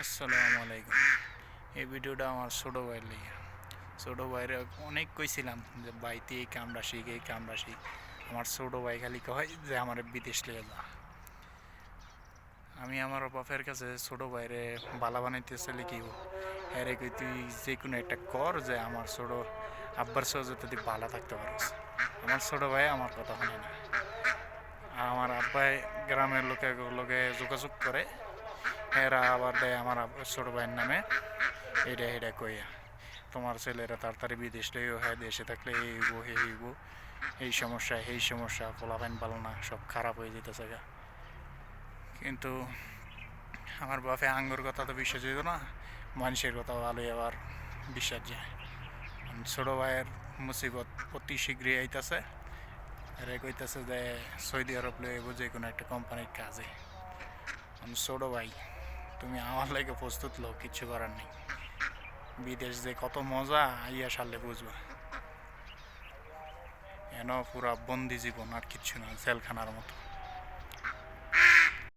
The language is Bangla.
আসসালামু আলাইকুম। এই ভিডিওটা আমার ছোটো ভাইয়ের লেগে। ছোটো ভাইয়ের অনেক কইছিলাম যে বাইতে এই কামড়া শিখ এই কামড়া শিখ। আমার ছোটো ভাই খালি কয় যে আমার বিদেশ লেগে যা। আমি আমার বাপের কাছে ছোটো ভাইরে বালা বানাইতেছে লিখিব হ্যাঁ কই তুই যে কোনো একটা কর যে আমার ছোটো আব্বার সহজে তুই বালা থাকতে পারিস। আমার ছোটো ভাই আমার কথা শুনে না। আমার আব্বাই গ্রামের লোকে যোগাযোগ করে, এরা আবার দেয় আমার ছোটো ভাইয়ের নামে এটা এটা কইয়া তোমার ছেলেরা তাড়াতাড়ি বিদেশ লইও, হ্যাঁ দেশে থাকলে এইব হইব, এই সমস্যা পোলাপাইন পালো না, সব খারাপ হয়ে যেতেছে গা। কিন্তু আমার বাপে আঙ্গুর কথা তো বিশ্বাস যেত না, মানুষের কথা ভালোই আবার বিশ্বাস যায়। ছোটো ভাইয়ের মুসিবত অতি শীঘ্রই আইতাছে, এরা কইতাছে যে সৌদি আরব লইব যে কোনো একটা কোম্পানির কাজে। ছোটো ভাই তুমি আমার লাগে প্রস্তুত লো, কিচ্ছু করার নেই। বিদেশ যে কত মজা আইয়া সারলে বুঝবা। এন পুরা বন্দি জীবন, আর কিচ্ছু না, জেলখানার মতো।